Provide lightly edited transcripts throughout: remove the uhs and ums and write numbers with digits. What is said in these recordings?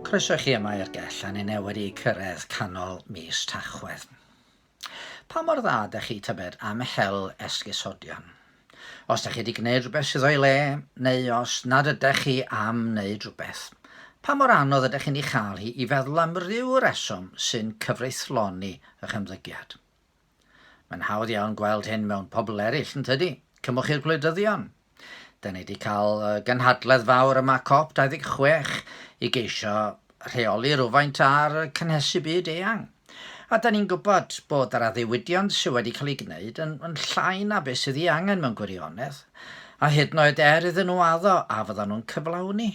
Croeso chi yma i'r gell a ni wedi cyrraedd canol mis Tachwedd. Pa mor dda ydych chi tybed am hel esgusodion? Os ydych chi wedi gwneud rhywbeth sydd o'i le, neu os nad ydych chi am wneud rhywbeth, pa mor anodd ydych chi'n ei chael hi i feddwl am ryw reswm sy'n cyfreithloni eich ymddygiad? Mae'n hawdd iawn gweld hyn mewn pobl eraill yn tydi, cymwch i'r gwleidyddion. Da ni wedi cael gynhadledd fawr yma COP26 i geisio rheoli rhywfaint ar cynhesu byd eang. A da ni'n gwybod bod yr addewidion sydd wedi cael ei gwneud yn llai na beth sydd ei angen mewn gwirionedd, a hyd yn oed iddyn nhw addo a fyddan nhw'n cyflawni.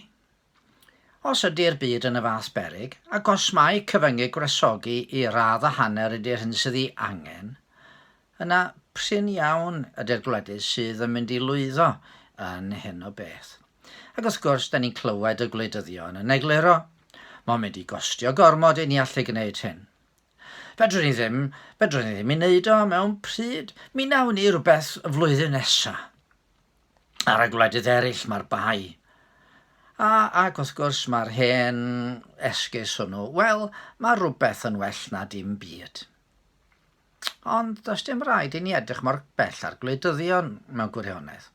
Os ydy'r byd yn y fath beryg, ac os mae cyfyngu gwresogi i radd a hanner ydy'r hyn sydd ei angen, yna prin iawn ydy'r gwledydd sydd yn mynd i lwyddo yn hyn o beth. Ac wrth gwrs, da ni'n clywed y gwleidyddion yn egluro. Mae'n mynd i gostio gormod i ni allu gwneud hyn. Fedrwn ni ddim i wneud o mewn pryd. Mi nawn ni rhywbeth y flwyddyn nesaf. Ar y gwledydd eraill mae'r bai. Ac wrth gwrs mae'r hen esgus hwnnw. Wel, mae rhywbeth yn well na dim byd. Ond does dim rhaid i ni edrych mor bell ar gwleidyddion mewn gwirionedd.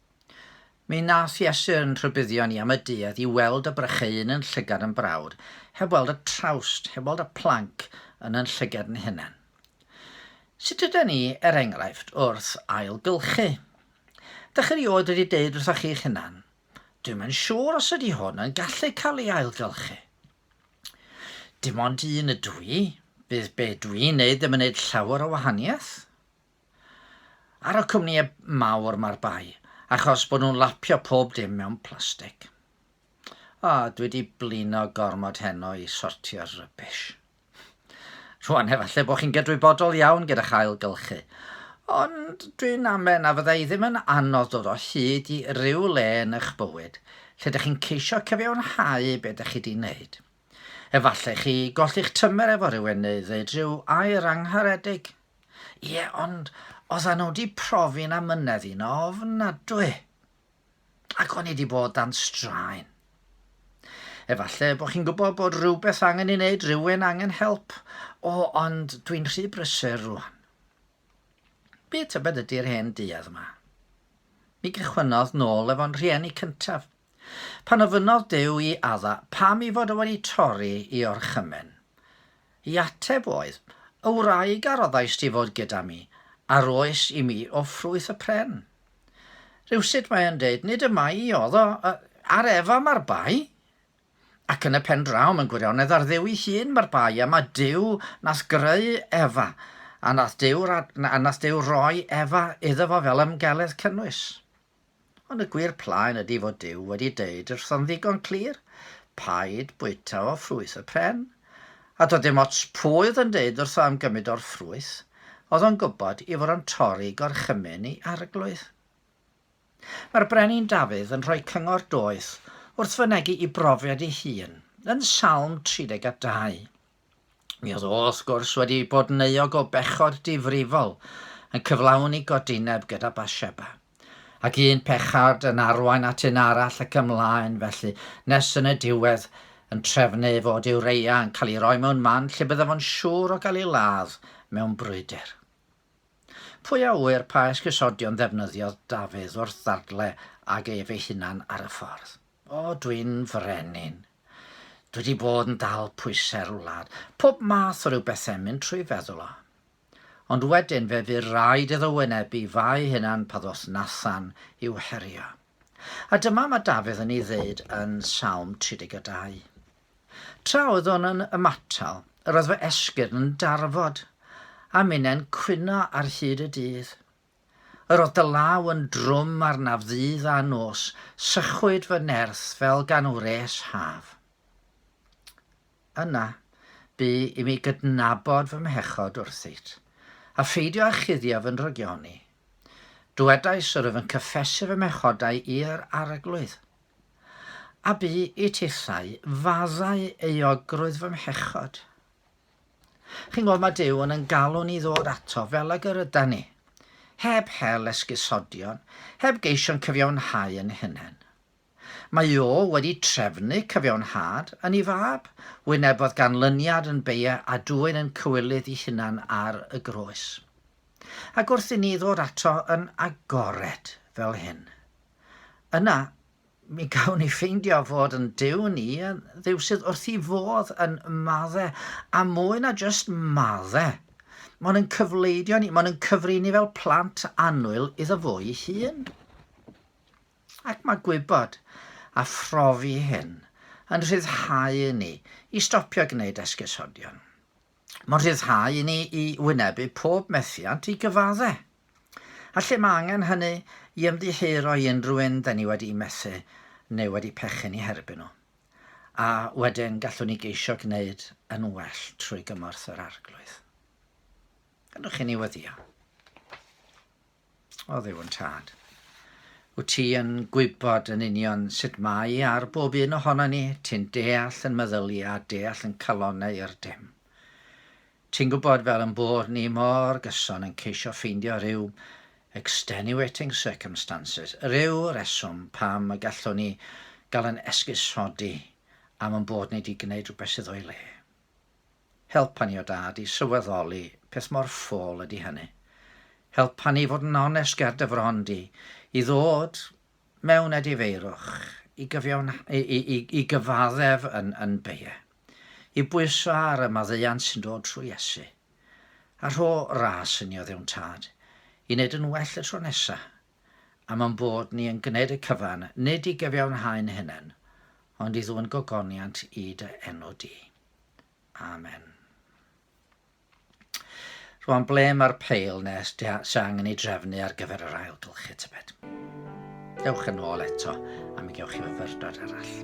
Mi nath Iesu yn rhybuddio ni am y duedd i weld y brycheun yn llygad yn brawd, heb weld y trawst, heb weld y planc yn llygad yn hunain. Sut ydyn ni, enghraifft, wrth ailgylchu? Dych chi erioed wedi deud wrthoch chi'ch hunan, dwi'n yn siŵr os ydy hwn yn gallu cael ei ailgylchu. Dim ond un ydw i, bydd be dwi'n neud ddim yn neud llawer o wahaniaeth. Ar y cwmnïau mawr mae'r bai, achos bod nhw'n lapio pob dim mewn plastig. Dwi wedi blino gormod heno i sortio'r rybys. Rwan efallai bod chi'n gydwybodol iawn gyda'ch ailgylchu, ond dwi'n amen na fyddai ddim yn anodd dod o hyd i ryw le yn eich bywyd, lle ydych chi'n ceisio cyfiawnhau beth ydych chi wedi wneud. Efallai chi golli'ch tymer efo rhywun neu ddeud rhyw air angharedig. Ie, ond oedden nhw wedi profi'n amyneddu'n ofnadwy. Ac o'n i wedi bod dan straen. Efallai bod chi'n gwybod bod rhywbeth angen i wneud, rhywun angen help. Ond dwi'n rhy brysur rwan. Be tybed ydy'r hen duedd yma? Mi gychwynnodd nôl efo'n rhieni cyntaf. Pan ofynodd Duw i adda pam i fod o wedi torri i orchymyn. I ateb oedd, y wraig a roddais ti fod gyda mi, a'r oes i mi o ffrwyth y pren. Rywsut mae'n deud, nid yma i oedd o, ar Efa mae'r bai. Ac yn y pen draw mewn gwirionedd ar Dduw ei hun mae'r bai, a mae Duw nath greu Efa, a nath Duw roi Efa iddo fo fel ymgeledd cynnwys. Ond y gwir plaen ydy fod Duw wedi deud wrtho'n ddigon clir, paid bwyta o ffrwyth y pren. A doedd dim ots pwy oedd yn deud wrtho am gymryd o'r ffrwyth, oedd o'n gwybod i fod yn torri gorchymyn i arglwydd. Mae'r brenin Dafydd yn rhoi cyngor doeth wrth fynegu i brofiad ei hun yn Salm 32. Mi oedd o wrth gwrs wedi bod yn euog o bechod difrifol yn cyflawni godineb gyda Bathsheba, ac un pechad yn arwain at un arall ac ymlaen felly, nes yn y diwedd yn trefnu fod Ewreia yn cael ei roi mewn man lle byddaf o'n siŵr o gael ei ladd mewn brwydr. Pwy a wyr pa esgusodion ddefnyddiodd Dafydd wrth ddadle ag ef ei hunan ar y ffordd? Dwi'n frenin. Dwi wedi bod yn dal pwyser wlad. Pob math o ryw bethau mynd trwy feddwl o. Ond wedyn fe fydd rhaid iddo wynebu fai hunan pa ddoth Nathan i'w herio. A dyma mae Dafydd yn ei ddeud yn Salm 32. Tra oedd o'n yn ymatal, yr oedd fy esgyrn yn darfod, a minnau'n cwyno ar hyd y dydd. Yr oedd dy law yn drwm arnaf ddydd a nos, sychwyd fy nerth fel gan wres haf. Yna, bu i mi gydnabod fy mhechod wrthyt, a pheidio a chuddio fy nrygioni. Dwedais yr oedd yn cyffesu fy mechodau i'r arglwydd, a bu i tithau faddau euogrwydd fy mhechod. Chi'n gwybod mae Duw yn galw ni ddod ato fel ag yr yda ni, heb hel esgusodion, heb geisio'n cyfiawnhau yn hunain. Mae o wedi trefnu cyfiawnhad yn ei fab, wynebodd ganlyniad yn beia a dwyn yn cywilydd ei hunan ar y groes. Ac wrth i ni ddod ato yn agored fel hyn. Yna, mi gawn ni ffeindio fod yn Duw ni yn Dduw sydd wrth i fodd yn maddau, a mwy na jyst maddau. Mae'n yn cyfleidio ni, mae'n yn cyfri ni fel plant annwyl iddo fo ei hun. Ac mae gwybod a phrofi hyn yn rhyddhau i ni i stopio gwneud esgusodion. Mae'n rhyddhau i ni i wynebu pob methiant i gyfaddau. A lle mae angen hynny i ymddihiro i unrhyw un da ni wedi methu neu wedi pechu'n i herbyn nhw. A wedyn gallwn ni geisio gwneud yn well trwy gymorth yr arglwydd. Gandwch chi ni weddio. O Dduw yn tad. Wyt ti yn gwybod yn union sut mae ar bob un ohono ni, ti'n deall yn meddylu a deall yn calonau i'r dim. Ti'n gwybod fel yn bod ni mor gyson yn ceisio ffeindio rhyw extenuating circumstances, rhyw reswm pam y gallwn ni gael yn esgusodi am yn bod ni wedi gwneud rhywbeth sydd o'i le. Helpa ni o dad i sylweddoli peth mor ffôl ydy hynny. Helpa ni fod yn onest ger dy fron di, i ddod mewn edifeirwch, i gyfaddef yn beie, i bwyso ar y maddeuant sy'n dod trwy Iesu, a rho ras yn i o Dduw'n tad, i wneud yn well y tro nesaf, am yn bod ni yn gwneud y cyfan, nid i gyfiawnhau'n hunain, ond i ddwy'n gogoniant i dy enw di. Amen. Rwan ble mae'r peil nes sy'n angen ei drefnu ar gyfer yr ailgylchu tybed. Dewch yn ôl eto am i gewch chi fyfyrdod arall.